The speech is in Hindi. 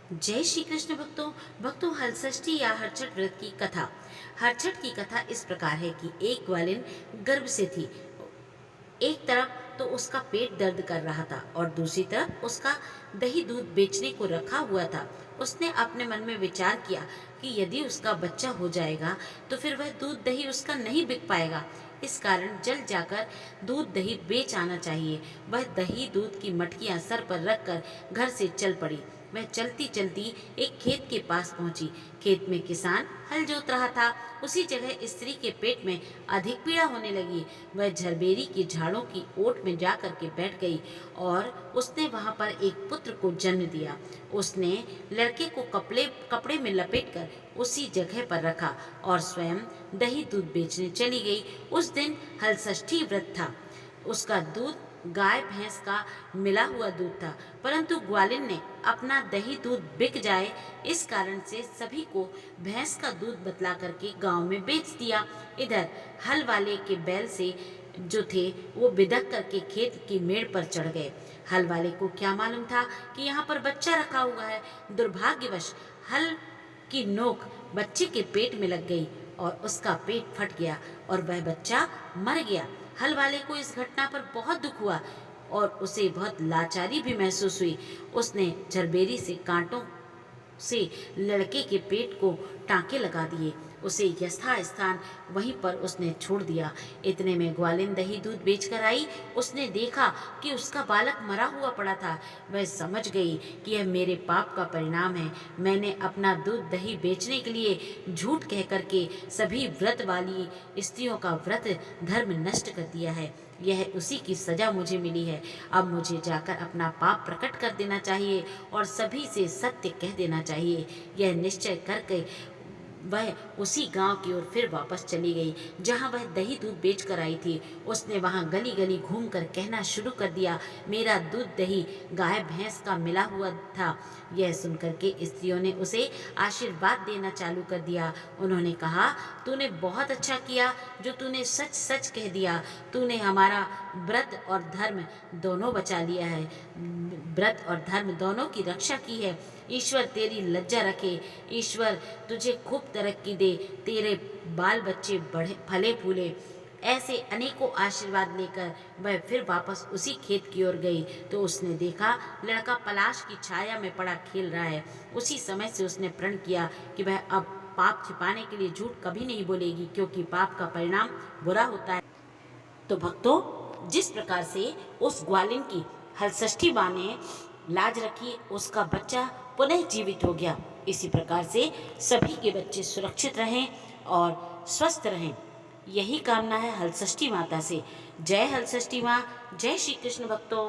जय श्री कृष्ण भक्तों हलषष्ठी या हरछठ व्रत की कथा। हरछठ की कथा इस प्रकार है कि एक ग्वालिन गर्भ से थी। एक तरफ तो उसका पेट दर्द कर रहा था और दूसरी तरफ उसका दही दूध बेचने को रखा हुआ था। उसने अपने मन में विचार किया कि यदि उसका बच्चा हो जाएगा तो फिर वह दूध दही उसका नहीं बिक पाएगा। इस कारण जल्द जाकर दूध दही बेच आना चाहिए। वह दही दूध की मटकियां सर पर रखकर घर से चल पड़ी। वह चलती चलती एक खेत के पास पहुंची। खेत में किसान हल जोत रहा था। उसी जगह स्त्री के पेट में अधिक पीड़ा होने लगी। वह झरबेरी की झाड़ों की ओट में जाकर के बैठ गई और उसने वहां पर एक पुत्र को जन्म दिया। उसने लड़के को कपड़े में लपेटकर उसी जगह पर रखा और स्वयं दही दूध बेचने चली गई। उस दिन हलषष्ठी व्रत था। उसका दूध गाय भैंस का मिला हुआ दूध था, परंतु ग्वालिन ने अपना दही दूध बिक जाए इस कारण से सभी को भैंस का दूध बतला करके गांव में बेच दिया। इधर हल वाले के बैल से जो थे वो बिदक करके खेत की मेड़ पर चढ़ गए। हल वाले को क्या मालूम था कि यहाँ पर बच्चा रखा हुआ है। दुर्भाग्यवश हल की नोक बच्चे के पेट में लग गई और उसका पेट फट गया और वह बच्चा मर गया। हल वाले को इस घटना पर बहुत दुख हुआ और उसे बहुत लाचारी भी महसूस हुई। उसने झरबेरी से कांटों से लड़के के पेट को टांके लगा दिए। उसे यथास्थान वहीं पर उसने छोड़ दिया। इतने में ग्वालिन दही दूध बेचकर आई। उसने देखा कि उसका बालक मरा हुआ पड़ा था। वह समझ गई कि यह मेरे पाप का परिणाम है। मैंने अपना दूध दही बेचने के लिए झूठ कह करके सभी व्रत वाली स्त्रियों का व्रत धर्म नष्ट कर दिया है। यह उसी की सजा मुझे मिली है। अब मुझे जाकर अपना पाप प्रकट कर देना चाहिए और सभी से सत्य कह देना चाहिए। यह निश्चय करके वह उसी गांव की ओर फिर वापस चली गई जहां वह दही दूध बेच कर आई थी। उसने वहां गली गली घूमकर कहना शुरू कर दिया, मेरा दूध दही गाय भैंस का मिला हुआ था। यह सुनकर के स्त्रियों ने उसे आशीर्वाद देना चालू कर दिया। उन्होंने कहा, तूने बहुत अच्छा किया जो तूने सच सच कह दिया। तूने हमारा व्रत और धर्म दोनों बचा लिया है। व्रत और धर्म दोनों की रक्षा की है। ईश्वर तेरी लज्जा रखे। ईश्वर तुझे खूब तरक्की दे। तेरे बाल बच्चे बढ़े फले फूले। ऐसे अनेकों आशीर्वाद लेकर वह फिर वापस उसी खेत की ओर गई तो उसने देखा लड़का पलाश की छाया में पड़ा खेल रहा है। उसी समय से उसने प्रण किया कि वह अब पाप छिपाने के लिए झूठ कभी नहीं बोलेगी, क्योंकि पाप का परिणाम बुरा होता है। तो भक्तों, जिस प्रकार से उस ग्वालिन की हलषष्ठी माँ ने लाज रखी, उसका बच्चा पुनः जीवित हो गया। इसी प्रकार से सभी के बच्चे सुरक्षित रहें और स्वस्थ रहें, यही कामना है हलषष्ठी माता से। जय हलषष्ठी माँ। जय श्री कृष्ण भक्तों।